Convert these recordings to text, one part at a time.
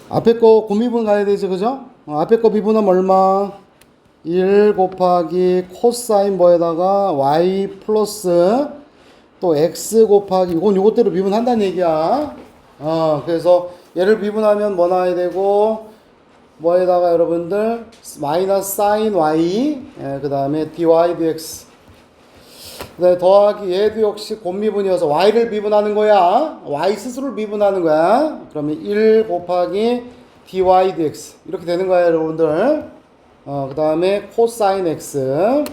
앞에 거 곱미분 가야 되죠, 그죠? 앞에 거 미분하면 얼마? 1 곱하기 코사인 뭐에다가 y 플러스 또 x 곱하기 이건 요것대로 미분한다는 얘기야. 그래서 얘를 미분하면 뭐 나와야 되고 뭐에다가 여러분들 마이너스 사인 y 그 다음에 dy dx 그다음에 더하기 얘도 역시 곱미분이어서 y를 미분하는 거야. y 스스로를 미분하는 거야. 그러면 1 곱하기 dy dx 이렇게 되는 거야 여러분들. 그 다음에 코사인 x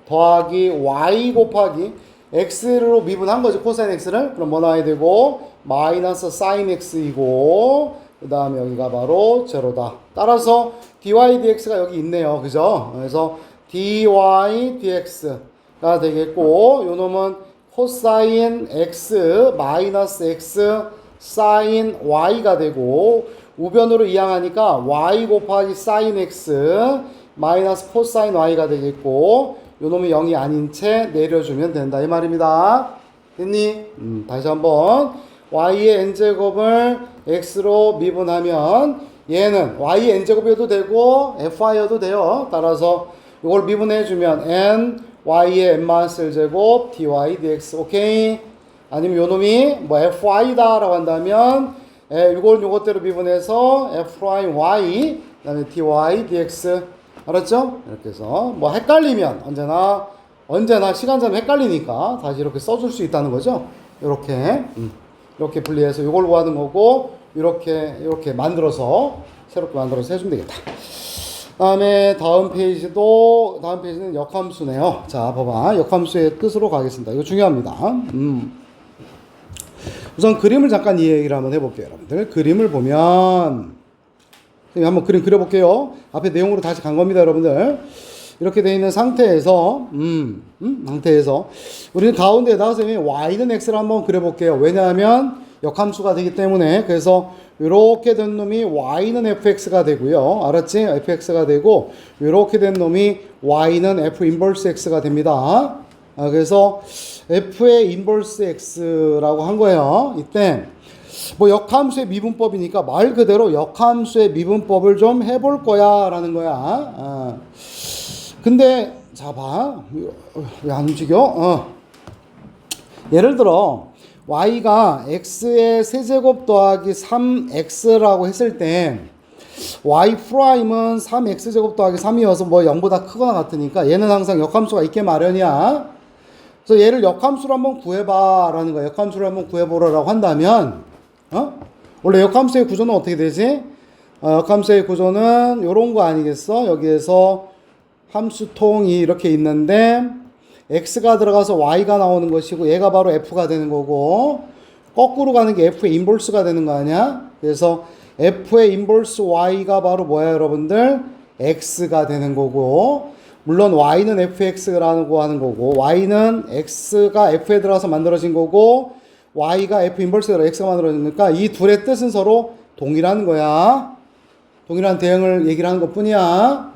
더하기 y 곱하기 x로 미분한 거지 코사인 x를. 그럼 뭐 나와야 되고 마이너스 사인 x이고 그 다음에 여기가 바로 제로다. 따라서 dy dx가 여기 있네요. 그죠? 그래서 dy dx가 되겠고 요 놈은 코사인 x 마이너스 x 사인 y가 되고 우변으로 이항하니까 y 곱하기 사인 x 마이너스 코사인 y가 되겠고 요 놈이 0이 아닌 채 내려주면 된다 이 말입니다. 됐니? 다시 한번 y의 n제곱을 x로 미분하면 얘는 y의 n제곱이어도 되고 fy여도 돼요. 따라서 이걸 미분해주면 n y의 n-1제곱 dy dx 오케이? 아니면 요 놈이 뭐 fy다 라고 한다면 요것대로 미분해서 f'y 그 다음에 dy dx 알았죠? 이렇게 해서 뭐 헷갈리면 언제나 시간 자면 헷갈리니까 다시 이렇게 써줄 수 있다는 거죠. 이렇게 분리해서 요걸 구하는 거고 이렇게 만들어서 새롭게 만들어서 해주면 되겠다. 다음 페이지는 역함수네요. 자, 봐봐. 역함수의 뜻으로 가겠습니다. 이거 중요합니다. 우선 그림을 잠깐 이 얘기를 한번 해볼게요, 여러분들. 그림을 보면, 한번 그림 그려볼게요. 앞에 내용으로 다시 간 겁니다, 여러분들. 이렇게 되어 있는 상태에서, 우리는 가운데에다가 선생님이 y는 x를 한번 그려볼게요. 왜냐하면 역함수가 되기 때문에. 그래서 이렇게 된 놈이 y는 fx가 되고요. 알았지? fx가 되고, 이렇게 된 놈이 y는 f 인버스 x가 됩니다. 그래서 f의 인버스 x라고 한 거예요. 이때 뭐 역함수의 미분법이니까 말 그대로 역함수의 미분법을 좀 해볼 거야 라는 거야. 근데 자 봐. 왜 안 움직여? 예를 들어 y가 x의 세제곱 더하기 3x라고 했을 때 y 프라임은 3x제곱 더하기 3이어서 뭐 0보다 크거나 같으니까 얘는 항상 역함수가 있게 마련이야. 그래서 얘를 역함수로 한번 구해봐 라는 거야. 역함수로 한번 구해보라고 한다면 원래 역함수의 구조는 어떻게 되지? 역함수의 구조는 요런 거 아니겠어? 여기에서 함수통이 이렇게 있는데 x가 들어가서 y가 나오는 것이고 얘가 바로 f가 되는 거고 거꾸로 가는 게 f의 인버스가 되는 거 아니야? 그래서 f의 인버스 y가 바로 뭐야 여러분들? x가 되는 거고 물론 y는 fx라고 하는 거고 y는 x가 f에 들어가서 만들어진 거고 y가 f 인버스에 들어가 x가 만들어진 거니까 이 둘의 뜻은 서로 동일한 거야. 동일한 대응을 얘기를 하는 것 뿐이야.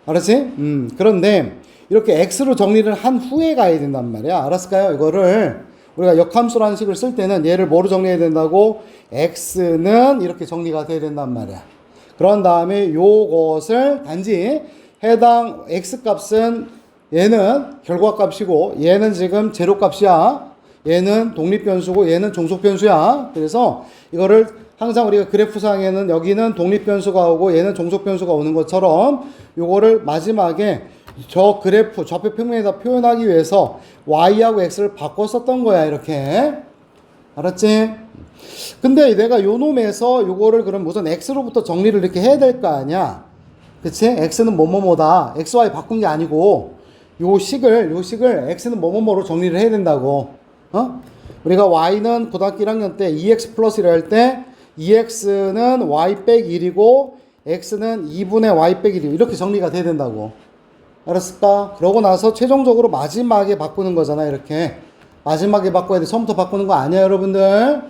알았지? 그런데 이렇게 x로 정리를 한 후에 가야 된단 말이야. 알았을까요? 이거를 우리가 역함수라는 식을 쓸 때는 얘를 뭐로 정리해야 된다고? x는 이렇게 정리가 돼야 된단 말이야. 그런 다음에 요것을 단지 해당 x값은 얘는 결과값이고 얘는 지금 제로값이야. 얘는 독립변수고 얘는 종속변수야. 그래서 이거를 항상 우리가 그래프상에는 여기는 독립변수가 오고 얘는 종속변수가 오는 것처럼 요거를 마지막에 저 그래프 좌표 평면에다 표현하기 위해서 y하고 x를 바꿔 썼던 거야. 이렇게 알았지? 근데 내가 요 놈에서 요거를 그럼 우선 x로부터 정리를 이렇게 해야 될 거 아니야. 그치? x는 뭐뭐뭐다. xy 바꾼 게 아니고 요 식을 x는 뭐뭐뭐로 정리를 해야 된다고. 우리가 y는 고등학교 1학년 때 2x 플러스 1을 할 때 2x는 y 빼기 1이고 x는 2분의 y 빼기 1 이렇게 정리가 돼야 된다고. 알았을까? 그러고 나서 최종적으로 마지막에 바꾸는 거잖아. 이렇게 마지막에 바꿔야 돼. 처음부터 바꾸는 거 아니야 여러분들.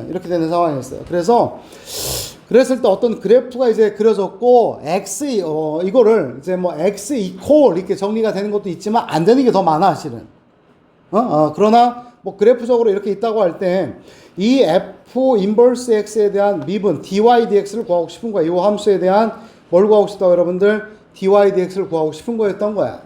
이렇게 되는 상황이었어요. 그래서 그랬을 때 어떤 그래프가 이제 그려졌고 이거를 이제 뭐 x 이퀄 이렇게 정리가 되는 것도 있지만 안 되는 게 더 많아 사실은. 그러나 뭐 그래프적으로 이렇게 있다고 할 때 이 f 인버스 x에 대한 미분 dy dx를 구하고 싶은 거야. 이 함수에 대한 뭘 구하고 싶다고 여러분들? dy dx를 구하고 싶은 거였던 거야.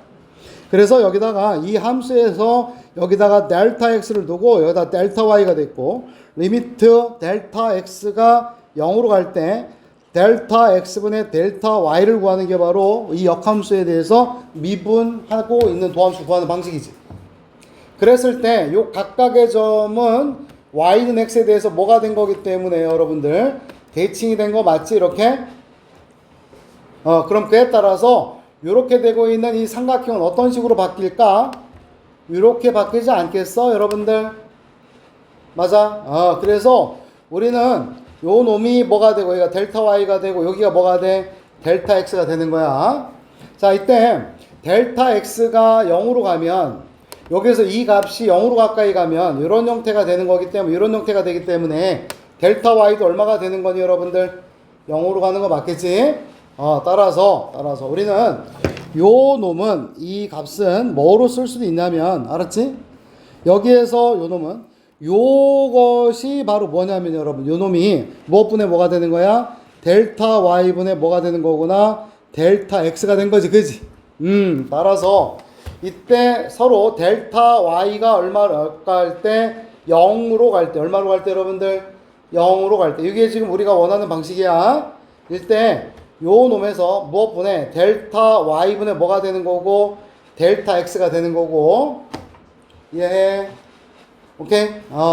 그래서 여기다가 이 함수에서 여기다가 델타 x를 두고 여기다 델타 y가 됐고 리미트 델타 x가 0으로 갈 때 델타 x분의 델타 y를 구하는 게 바로 이 역함수에 대해서 미분하고 있는 도함수 구하는 방식이지. 그랬을 때 요 각각의 점은 y는 x에 대해서 뭐가 된 거기 때문에 여러분들 대칭이 된 거 맞지? 이렇게? 그럼 그에 따라서 이렇게 되고 있는 이 삼각형은 어떤 식으로 바뀔까? 이렇게 바뀌지 않겠어? 여러분들? 맞아? 그래서 우리는 요 놈이 뭐가 되고 여기가 델타 y가 되고 여기가 뭐가 돼? 델타 x가 되는 거야. 자, 이때 델타 x가 0으로 가면 여기서 이 값이 0으로 가까이 가면 이런 형태가 되는 거기 때문에 이런 형태가 되기 때문에 델타 y도 얼마가 되는 거니 여러분들? 0으로 가는 거 맞겠지? 따라서 우리는 요 놈은 이 값은 뭐로 쓸 수도 있냐면 알았지? 여기에서 요 놈은 요것이 바로 뭐냐면 여러분 요 놈이 무엇분의 뭐가 되는 거야? 델타 y분의 뭐가 되는 거구나? 델타 x가 된 거지 그지? 따라서 이때 서로 델타 y가 얼마로 갈 때 0으로 갈 때 얼마로 갈 때 여러분들 0으로 갈 때 이게 지금 우리가 원하는 방식이야. 이때 요 놈에서 무엇분의 델타 y분의 뭐가 되는 거고 델타 x가 되는 거고 이해해? 오케이?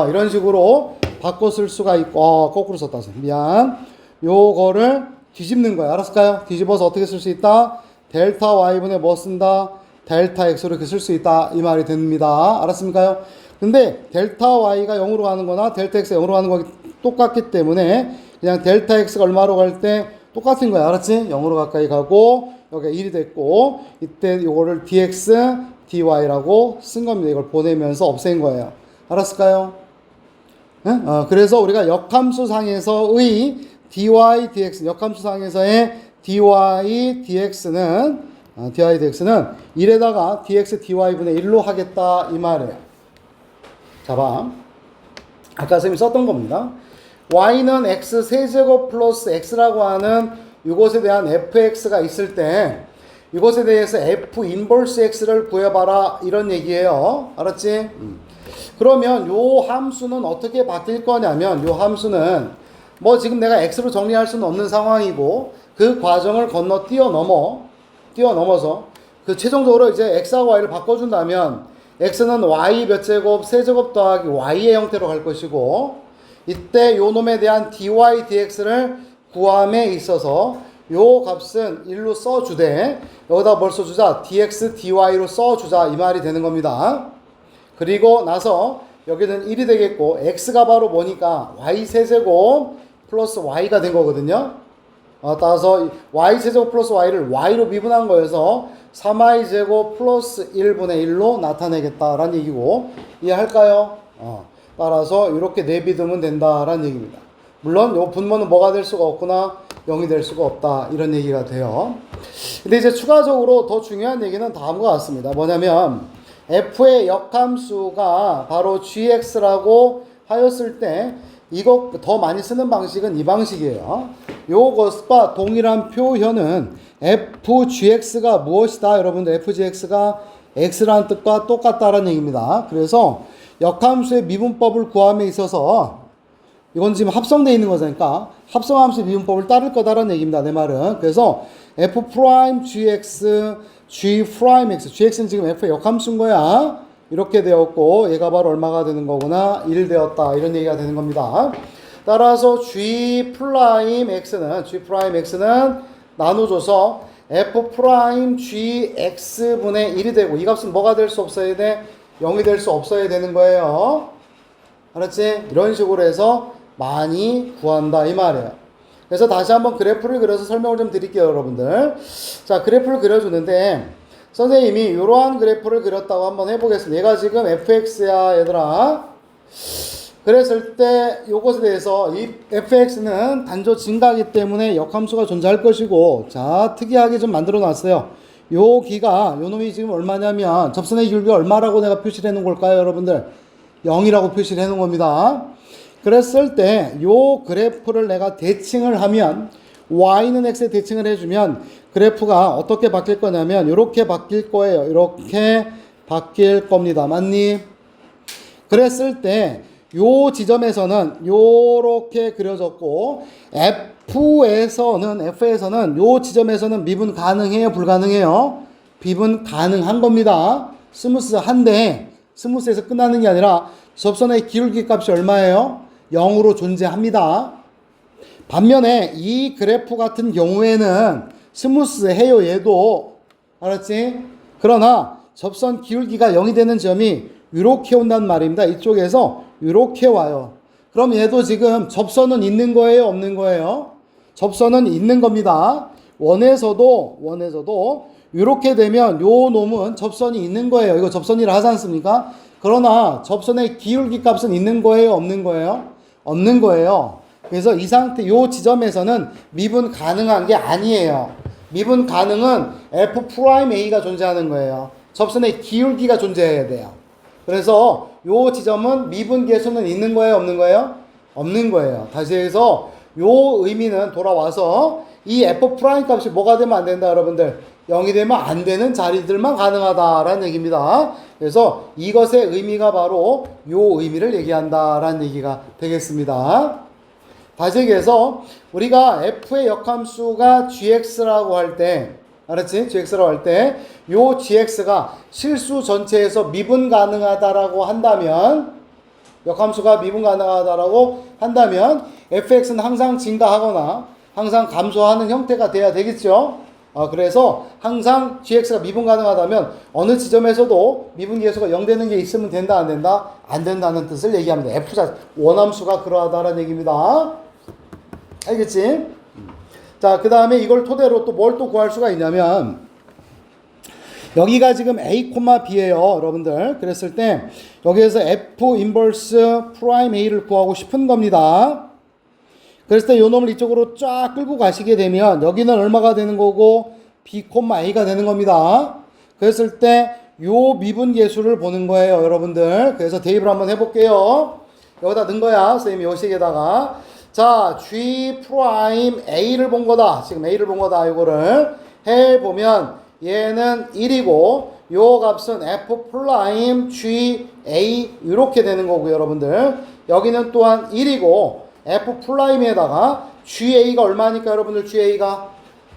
이런 식으로 바꿔 쓸 수가 있고 거꾸로 썼다 미안. 요거를 뒤집는 거야. 알았을까요? 뒤집어서 어떻게 쓸 수 있다? 델타 y분의 뭐 쓴다? 델타 x로 이렇게 쓸 수 있다 이 말이 됩니다. 알았습니까요? 근데 델타 y가 0으로 가는 거나 델타 x가 0으로 가는 거기 똑같기 때문에 그냥 델타 x가 얼마로 갈 때 똑같은 거야. 알았지? 0으로 가까이 가고 여기가 1이 됐고 이때 요거를 dx dy라고 쓴 겁니다. 이걸 보내면서 없앤 거예요. 알았을까요? 네? 그래서 우리가 역함수상에서의 dy dx 역함수상에서의 dy dx는 1에다가 dx dy분의 1로 하겠다 이 말이에요. 자 봐. 아까 선생님이 썼던 겁니다. y는 x 세제곱 플러스 x라고 하는 이것에 대한 fx가 있을 때 이것에 대해서 f 인버스 x를 구해봐라 이런 얘기예요. 알았지? 그러면 요 함수는 어떻게 바뀔 거냐면 요 함수는 뭐 지금 내가 x로 정리할 수는 없는 상황이고 그 과정을 건너 뛰어넘어서 그 최종적으로 이제 x하고 y를 바꿔준다면 x는 y 몇 제곱 세제곱 더하기 y의 형태로 갈 것이고 이때 요 놈에 대한 dy dx를 구함에 있어서 요 값은 1로 써주되 여기다 뭘 써주자? dx dy로 써주자 이 말이 되는 겁니다. 그리고 나서 여기는 1이 되겠고 x가 바로 뭐니까 y 세제곱 플러스 y가 된 거거든요. 따라서 y 세제곱 플러스 y를 y로 미분한 거여서 3y 제곱 플러스 1분의 1로 나타내겠다라는 얘기고 이해할까요? 따라서 이렇게 내비두면 된다라는 얘기입니다. 물론 요 분모는 뭐가 될 수가 없구나 0이 될 수가 없다 이런 얘기가 돼요. 근데 이제 추가적으로 더 중요한 얘기는 다음과 같습니다. 뭐냐면 f의 역함수가 바로 gx라고 하였을 때 이거 더 많이 쓰는 방식은 이 방식이에요. 요것과 동일한 표현은 fgx가 무엇이다? 여러분들 fgx가 x라는 뜻과 똑같다라는 얘기입니다. 그래서 역함수의 미분법을 구함에 있어서 이건 지금 합성되어 있는 거니까 합성함수의 미분법을 따를 거다라는 얘기입니다. 내 말은. 그래서 f'gx, g'x, gx는 지금 f의 역함수인 거야. 이렇게 되었고 얘가 바로 얼마가 되는 거구나 1 되었다 이런 얘기가 되는 겁니다. 따라서 g'x는 나눠줘서 f'gx분의 1이 되고 이 값은 뭐가 될 수 없어야 돼? 0이 될 수 없어야 되는 거예요. 알았지? 이런 식으로 해서 많이 구한다 이 말이에요. 그래서 다시 한번 그래프를 그려서 설명을 좀 드릴게요 여러분들. 자 그래프를 그려주는데 선생님이 이러한 그래프를 그렸다고 한번 해보겠습니다. 얘가 지금 fx야 얘들아. 그랬을 때 이것에 대해서 이 fx는 단조 증가하기 때문에 역함수가 존재할 것이고 자 특이하게 좀 만들어 놨어요. 요 놈이 지금 얼마냐면 접선의 기울기가 얼마라고 내가 표시를 해 놓은 걸까요 여러분들? 0이라고 표시를 해 놓은 겁니다. 그랬을 때 요 그래프를 내가 대칭을 하면 y는 x에 대칭을 해주면 그래프가 어떻게 바뀔 거냐면 이렇게 바뀔 거예요. 이렇게 바뀔 겁니다. 맞니? 그랬을 때 요 지점에서는 요렇게 그려졌고 F에서는 요 지점에서는 미분 가능해요? 불가능해요? 비분 가능한 겁니다. 스무스한데 스무스에서 끝나는 게 아니라 접선의 기울기 값이 얼마예요? 0으로 존재합니다. 반면에 이 그래프 같은 경우에는 스무스해요. 얘도 알았지? 그러나 접선 기울기가 0이 되는 점이 이렇게 온단 말입니다. 이쪽에서 이렇게 와요. 그럼 얘도 지금 접선은 있는 거예요? 없는 거예요? 접선은 있는 겁니다. 원에서도 이렇게 되면 요 놈은 접선이 있는 거예요. 이거 접선이라 하지 않습니까? 그러나 접선의 기울기 값은 있는 거예요? 없는 거예요? 없는 거예요. 그래서 이 상태, 요 지점에서는 미분 가능한 게 아니에요. 미분 가능은 F'A가 존재하는 거예요. 접선의 기울기가 존재해야 돼요. 그래서 요 지점은 미분 계수는 있는 거예요? 없는 거예요? 없는 거예요. 다시 해서 요 의미는 돌아와서 이 F' 값이 뭐가 되면 안 된다, 여러분들? 0이 되면 안 되는 자리들만 가능하다라는 얘기입니다. 그래서 이것의 의미가 바로 요 의미를 얘기한다라는 얘기가 되겠습니다. 다시 얘기해서 우리가 F의 역함수가 gx라고 할 때, 알았지? gx라고 할 때 요 gx가 실수 전체에서 미분 가능하다라고 한다면, 역함수가 미분 가능하다라고 한다면 fx는 항상 증가하거나 항상 감소하는 형태가 돼야 되겠죠. 그래서 항상 gx가 미분 가능하다면 어느 지점에서도 미분 계수가 0 되는 게 있으면 된다, 안 된다? 안 된다는 뜻을 얘기합니다. f 원함수가 그러하다라는 얘기입니다. 알겠지? 자, 그 다음에 이걸 토대로 또 뭘 또 구할 수가 있냐면, 여기가 지금 A, B예요, 여러분들. 그랬을 때 여기에서 F 인버스 프라임 A를 구하고 싶은 겁니다. 그랬을 때 요 놈을 이쪽으로 쫙 끌고 가시게 되면 여기는 얼마가 되는 거고 B, A가 되는 겁니다. 그랬을 때 요 미분 계수를 보는 거예요, 여러분들. 그래서 대입을 한번 해볼게요. 여기다 넣은 거야, 선생님이 요 식에다가. 자, G 프라임 A를 본 거다. 지금 A를 본 거다. 이거를 해보면 얘는 1이고 요 값은 F 프라임 G A 이렇게 되는 거고요, 여러분들. 여기는 또한 1이고 F 프라임에다가 GA가 얼마니까, 여러분들? GA가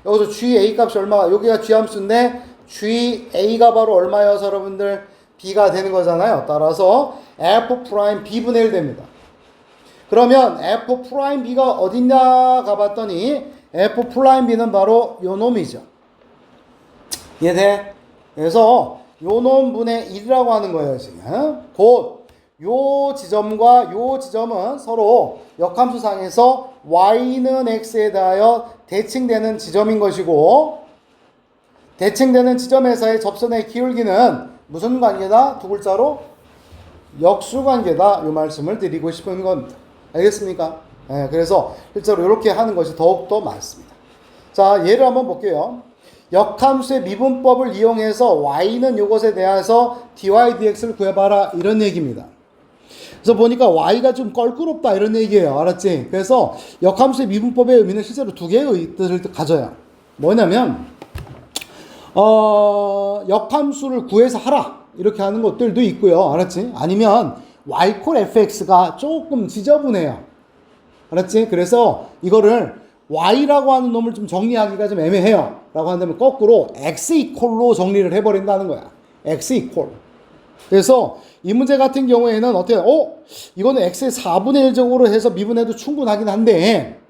여기서 GA 값이 얼마가, 여기가 G 함수인데 GA가 바로 얼마여서 여러분들 B가 되는 거잖아요. 따라서 F 프라임 B분의 1 됩니다. 그러면 F 프라임 B가 어딨냐 가봤더니 F 프라임 B는 바로 요 놈이죠. 이해돼? 그래서 요 놈분의 1이라고 하는 거예요, 지금. 곧 요 지점과 요 지점은 서로 역함수상에서 y는 x에 대하여 대칭되는 지점인 것이고, 대칭되는 지점에서의 접선의 기울기는 무슨 관계다? 두 글자로 역수관계다. 이 말씀을 드리고 싶은 겁니다. 알겠습니까? 네, 그래서 실제로 이렇게 하는 것이 더욱더 많습니다. 자, 예를 한번 볼게요. 역함수의 미분법을 이용해서 y는 이것에 대해서 dy dx를 구해봐라, 이런 얘기입니다. 그래서 보니까 y가 좀 껄끄럽다, 이런 얘기예요. 알았지? 그래서 역함수의 미분법의 의미는 실제로 두 개의 뜻을 가져요. 뭐냐면 역함수를 구해서 하라, 이렇게 하는 것들도 있고요. 알았지? 아니면 y 콜 fx가 조금 지저분해요. 알았지? 그래서 이거를 y라고 하는 놈을 좀 정리하기가 좀 애매해요. 라고 한다면 거꾸로 x 이퀄로 정리를 해버린다는 거야. x 이퀄. 그래서 이 문제 같은 경우에는 어떻게, 이거는 x의 4분의 1적으로 해서 미분해도 충분하긴 한데,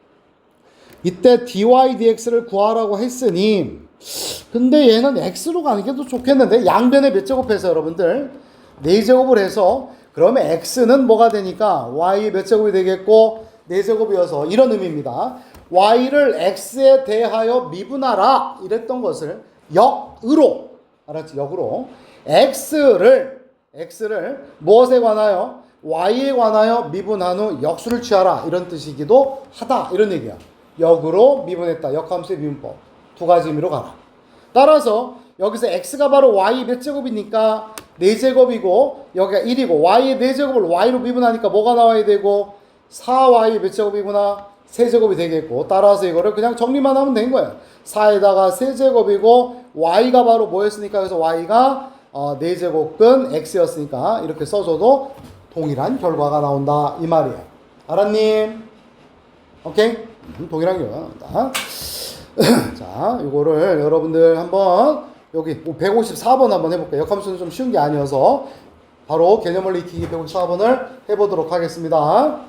이때 dy dx를 구하라고 했으니, 근데 얘는 x로 가는 게 더 좋겠는데, 양변에 몇 제곱해서 여러분들 4제곱을 해서, 그러면 x는 뭐가 되니까 y 몇 제곱이 되겠고 4제곱이어서 이런 의미입니다. y를 x에 대하여 미분하라, 이랬던 것을 역으로, 알았지? 역으로 x를 무엇에 관하여? y에 관하여 미분한 후 역수를 취하라, 이런 뜻이기도 하다, 이런 얘기야. 역으로 미분했다. 역함수의 미분법. 두 가지 의미로 가라. 따라서 여기서 x가 바로 y 몇 제곱이니까 4제곱이고 여기가 1이고 y의 4제곱을 y로 미분하니까 뭐가 나와야 되고 4y 몇 제곱이구나? 세제곱이 되겠고 따라서 이거를 그냥 정리만 하면 된 거예요. 4에다가 세제곱이고 y가 바로 뭐였으니까 그래서 y가 4제곱근 x였으니까 이렇게 써줘도 동일한 결과가 나온다 이 말이에요. 알았니? 오케이? 동일한 결과가 나온다. 자, 이거를 여러분들 한번 여기 154번 한번 해볼게요. 역함수는 좀 쉬운 게 아니어서 바로 개념을 익히기 154번을 해보도록 하겠습니다.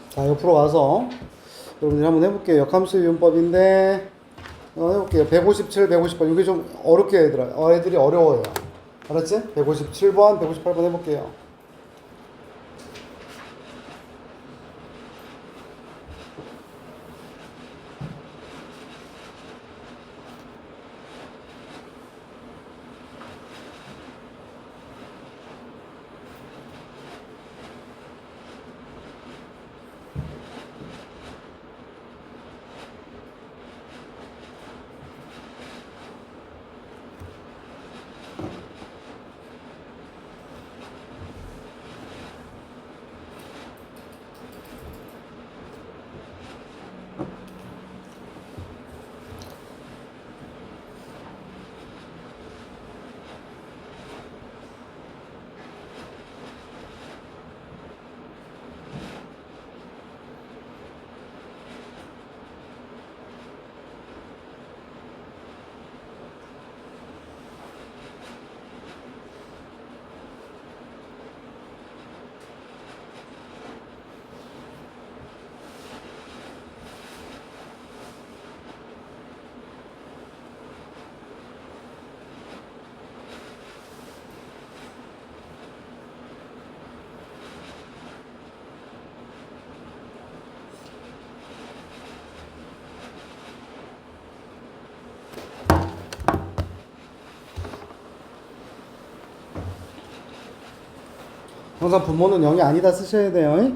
자, 옆으로 가서 여러분들 한번 해볼게요. 역함수 이용법인데 해볼게요. 157, 158 이게 좀 어렵게 애들이 어려워요. 알았지? 157번, 158번 해볼게요. 항상 분모는 0이 아니다 쓰셔야 돼요.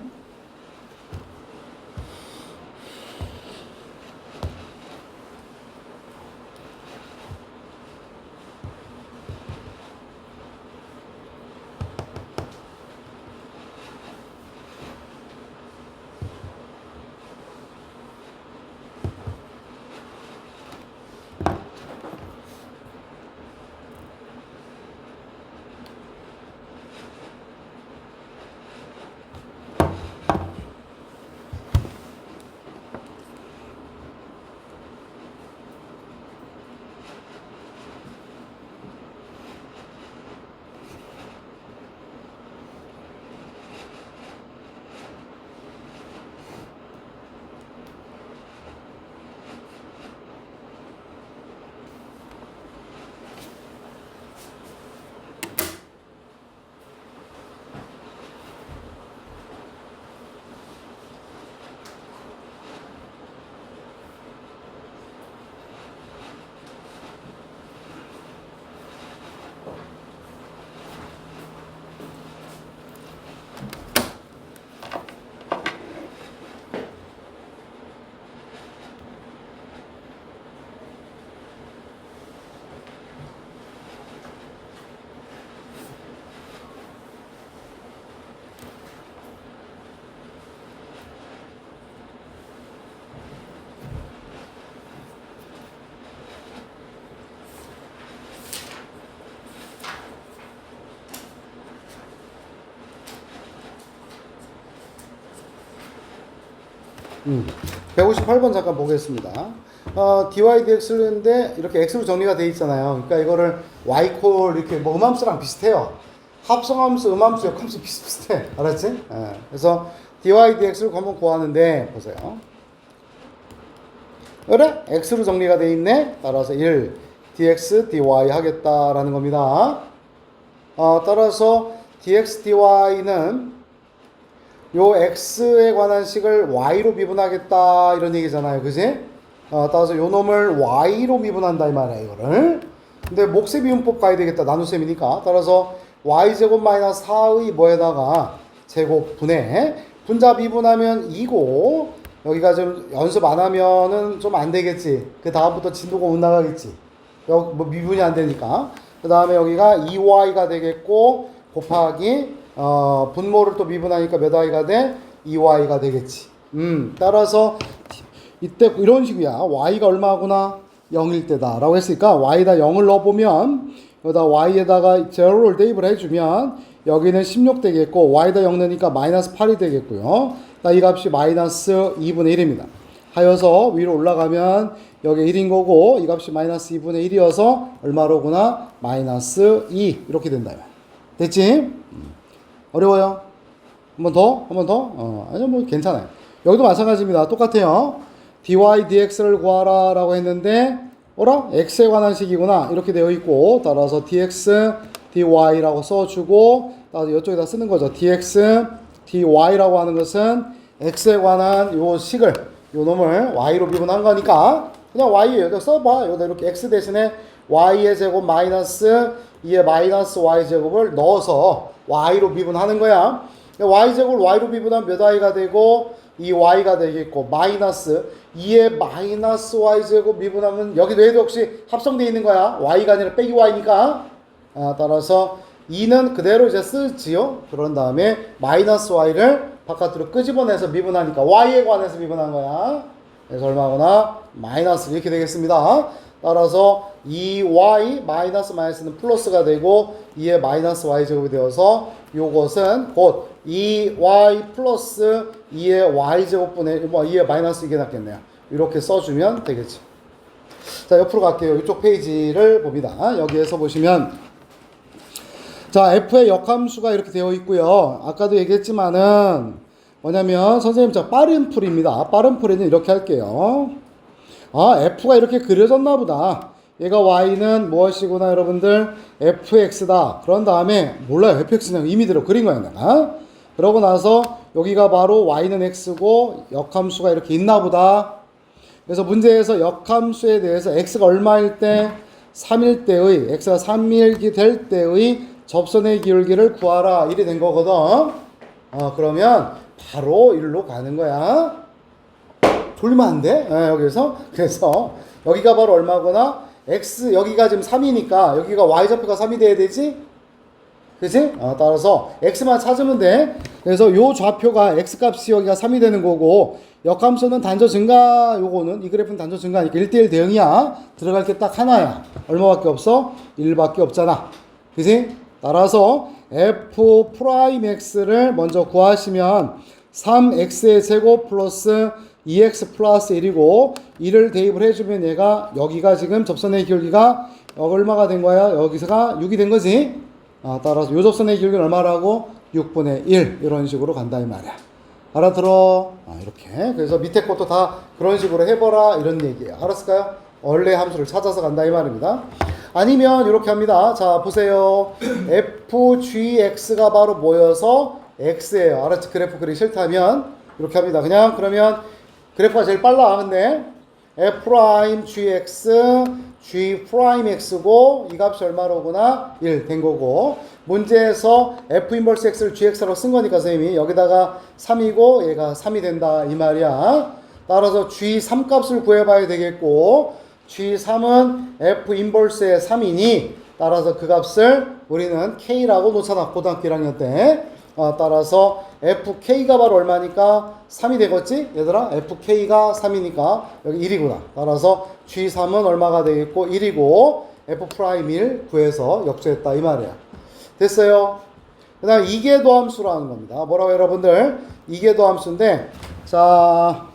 158번 잠깐 보겠습니다. dy dx를 했는데 이렇게 x로 정리가 돼 있잖아요. 그러니까 이거를 y콜 이렇게 뭐 음함수랑 비슷해요. 합성함수, 음함수, 역함수 비슷비슷해. 알았지? 예. 그래서 dy dx를 한번 구하는데 보세요. 그래? x로 정리가 돼 있네. 따라서 1 dx dy 하겠다라는 겁니다. 따라서 dx dy는 요 x에 관한 식을 y로 미분하겠다 이런 얘기잖아요. 그지? 따라서 요 놈을 y로 미분한다 이 말이야 이거를. 근데 몫의 미분법 가야 되겠다. 나눗셈이니까. 따라서 y제곱 마이너스 4의 뭐에다가 제곱분해 분자 미분하면 2고 여기가 좀 연습 안 하면은 좀 안 되겠지. 그 다음부터 진도가 못 나가겠지. 여기 뭐 미분이 안 되니까. 그 다음에 여기가 2y가 되겠고 곱하기 분모를 또 미분하니까 몇 y가 돼? 2y가 되겠지. 따라서 이때 이런 식이야. y가 얼마구나? 0일 때다 라고 했으니까 y에다 0을 넣어보면 여기다 y에다가 제로를 대입을 해주면 여기는 16 되겠고 y에다 0 넣으니까 마이너스 8이 되겠고요. 이 값이 마이너스 2분의 1입니다. 하여서 위로 올라가면 여기 1인 거고 이 값이 마이너스 2분의 1이어서 얼마로구나? 마이너스 2 이렇게 된다. 됐지? 어려워요? 한 번 더? 한 번 더? 아니요 뭐 괜찮아요. 여기도 마찬가지입니다. 똑같아요. dy dx를 구하라 라고 했는데 어라? x에 관한 식이구나 이렇게 되어 있고 따라서 dx dy라고 써주고 따라서 이쪽에다 쓰는 거죠. dx dy라고 하는 것은 x에 관한 요 식을 요 놈을 y로 미분한 거니까 그냥 y 여기다 써봐. 여기다 이렇게 x 대신에 y의 제곱 마이너스 2의 마이너스 y 제곱을 넣어서 y로 미분하는 거야. y 제곱을 y로 미분하면 몇 y가 되고 2y가 되겠고 마이너스 2의 마이너스 y 제곱 미분하면 여기도 얘도 역시 합성되어 있는 거야. y가 아니라 빼기 y니까. 따라서 2는 그대로 이제 쓰지요. 그런 다음에 마이너스 y를 바깥으로 끄집어내서 미분하니까 y에 관해서 미분한 거야. 그래서 얼마구나? 마이너스 이렇게 되겠습니다. 따라서 2y 마이너스 마이너스는 플러스가 되고 2의 마이너스 y 제곱이 되어서 요것은 곧 2y 플러스 2의 y 제곱분의 2의 마이너스 이게 낫겠네요. 이렇게 써주면 되겠죠. 자, 옆으로 갈게요. 이쪽 페이지를 봅니다. 여기에서 보시면 자, f의 역함수가 이렇게 되어 있고요. 아까도 얘기했지만은 뭐냐면 선생님 자 빠른 풀입니다. 빠른 풀이는 이렇게 할게요. f가 이렇게 그려졌나 보다. 얘가 y는 무엇이구나 여러분들 fx다. 그런 다음에 몰라요. fx는 이미대로 그린 거야 내가. 그러고 나서 여기가 바로 y는 x고 역함수가 이렇게 있나 보다. 그래서 문제에서 역함수에 대해서 x가 얼마일 때 3일 때의 x가 3일이 될 때의 접선의 기울기를 구하라. 이리 된 거거든. 그러면 바로 일로 가는 거야. 돌리면 안 돼. 여기서. 그래서 여기가 바로 얼마구나? x 여기가 지금 3이니까 여기가 y좌표가 3이 돼야 되지? 그치? 따라서 x만 찾으면 돼. 그래서 요 좌표가 x값이 여기가 3이 되는 거고 역함수는 단조 증가 요거는 이 그래프는 단조 증가니까 1대1 대응이야. 들어갈 게 딱 하나야. 얼마밖에 없어? 1밖에 없잖아. 그치? 따라서 f 프라임 x를 먼저 구하시면 3x의 제곱 플러스 2x 플러스 1이고 1을 대입을 해주면 얘가 여기가 지금 접선의 기울기가 얼마가 된 거야? 여기서가 6이 된 거지. 따라서 요 접선의 기울기는 얼마라고? 6분의 1 이런 식으로 간다 이 말이야. 알아들어? 이렇게. 그래서 밑에 것도 다 그런 식으로 해보라 이런 얘기예요. 알았을까요? 원래 함수를 찾아서 간다 이 말입니다. 아니면 이렇게 합니다. 자 보세요. fgx가 바로 모여서 x예요. 알았지? 그래프 그리기 싫다면 이렇게 합니다. 그냥 그러면 그래프가 제일 빨라. 근데 f'gx g'x고 이 값이 얼마로구나? 1 된 거고 문제에서 f 인버스 x를 gx라고 쓴 거니까 선생님이 여기다가 3이고 얘가 3이 된다 이 말이야. 따라서 g3 값을 구해봐야 되겠고 g3은 f 인버스의 3이니 따라서 그 값을 우리는 k라고 놓잖아. 고등학교 1학년 때. 따라서 fk가 바로 얼마니까 3이 되겠지? 얘들아 fk가 3이니까 여기 1이구나. 따라서 g3은 얼마가 되겠고 1이고 f'1 구해서 역수했다 이 말이야. 됐어요? 그 다음 이계도함수라는 겁니다. 뭐라고 여러분들? 이계도함수인데 자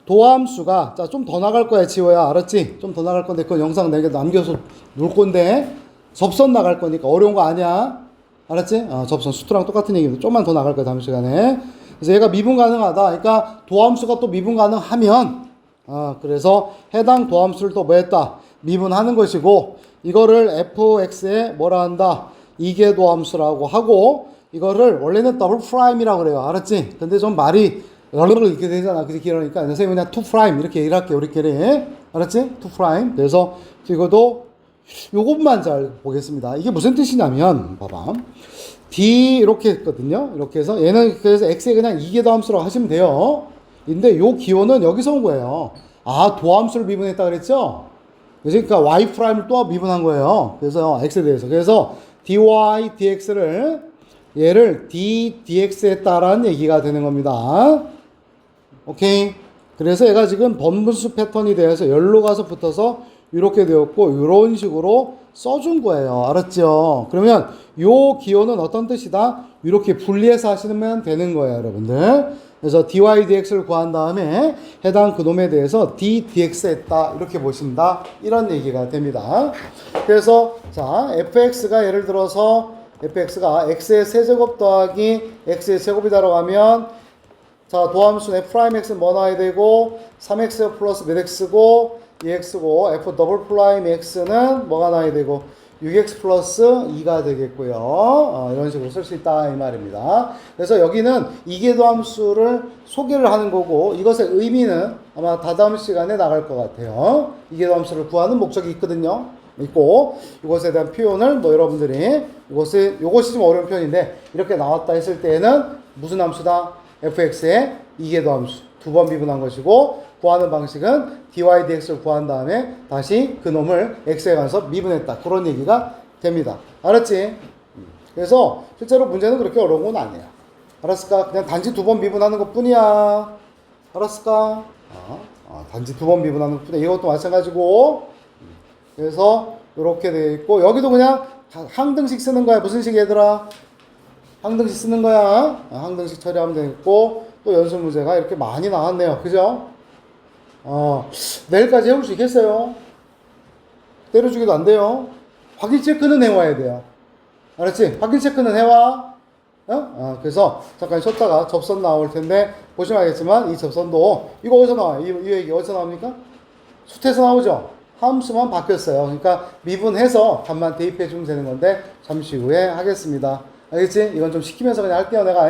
도함수가 자 좀 더 나갈 거야 지호야 알았지? 좀 더 나갈 건데 그건 영상 내게 남겨서 놓을 건데 접선 나갈 거니까 어려운 거 아니야 알았지? 접선 수투랑 똑같은 얘기입니다. 좀만 더 나갈 거야 다음 시간에. 그래서 얘가 미분 가능하다. 그러니까 도함수가 또 미분 가능하면 그래서 해당 도함수를 또 뭐 했다? 미분하는 것이고 이거를 fx에 뭐라 한다? 이계 도함수라고 하고 이거를 원래는 더블 프라임이라고 그래요. 알았지? 근데 좀 말이 이렇게 되잖아. 그래서 그러니까 선생님이 그냥 2 프라임 이렇게 얘기를 할게 우리끼리. 알았지? 2 프라임. 그래서 이것도 요것만 잘 보겠습니다. 이게 무슨 뜻이냐면 봐봐. D 이렇게 했거든요. 이렇게 해서 얘는 그래서 x에 그냥 이계 도함수라고 하시면 돼요. 근데 요 기호는 여기서 온 거예요. 도함수를 미분했다 그랬죠? 그러니까 y 프라임을 또 미분한 거예요. 그래서 x에 대해서. 그래서 dy dx를 얘를 d dx 했다라는 얘기가 되는 겁니다. 오케이. 그래서 얘가 지금 번분수 패턴이 되어서 열로 가서 붙어서 이렇게 되었고 이런 식으로 써준 거예요. 알았죠? 그러면 요 기호는 어떤 뜻이다? 이렇게 분리해서 하시면 되는 거예요, 여러분들. 그래서 dy dx를 구한 다음에 해당 그놈에 대해서 d dx 했다 이렇게 보신다 이런 얘기가 됩니다. 그래서 자 fx가 예를 들어서 fx가 x의 세제곱 더하기 x의 제곱이다라고 하면 자 도함수 f 프라임 x는 뭐 나와야 되고 3x 플러스 몇 x고 2x고 f 더블 프라임 x는 뭐가 나와야 되고 6x 플러스 2가 되겠고요. 이런 식으로 쓸 수 있다 이 말입니다. 그래서 여기는 이계도함수를 소개를 하는 거고 이것의 의미는 아마 다다음 시간에 나갈 것 같아요. 이계도함수를 구하는 목적이 있거든요. 있고 이것에 대한 표현을 뭐 여러분들이 이것이 좀 어려운 표현인데 이렇게 나왔다 했을 때에는 무슨 함수다? fx의 이계도함수 두 번 미분한 것이고 구하는 방식은 dy dx를 구한 다음에 다시 그 놈을 x에 가서 미분했다. 그런 얘기가 됩니다. 알았지? 그래서 실제로 문제는 그렇게 어려운 건 아니에요. 알았을까? 그냥 단지 두 번 미분하는 것 뿐이야. 알았을까? 단지 두 번 미분하는 것 뿐이야. 이것도 마찬가지고 그래서 이렇게 되어 있고 여기도 그냥 항등식 쓰는 거야. 무슨 식 얘들아? 항등식 쓰는 거야. 항등식 처리하면 되겠고 또 연습 문제가 이렇게 많이 나왔네요. 그죠? 내일까지 해올 수 있겠어요? 때려주기도 안 돼요. 확인 체크는 해와야 돼요. 알았지? 확인 체크는 해와. 그래서 잠깐 쉬었다가 접선 나올 텐데 보시면 알겠지만 이 접선도 이거 어디서 나와요? 이 얘기 어디서 나옵니까? 수태에서 나오죠? 함수만 바뀌었어요. 그러니까 미분해서 값만 대입해 주면 되는 건데 잠시 후에 하겠습니다. 알겠지? 이건 좀 시키면서 그냥 할게요 내가.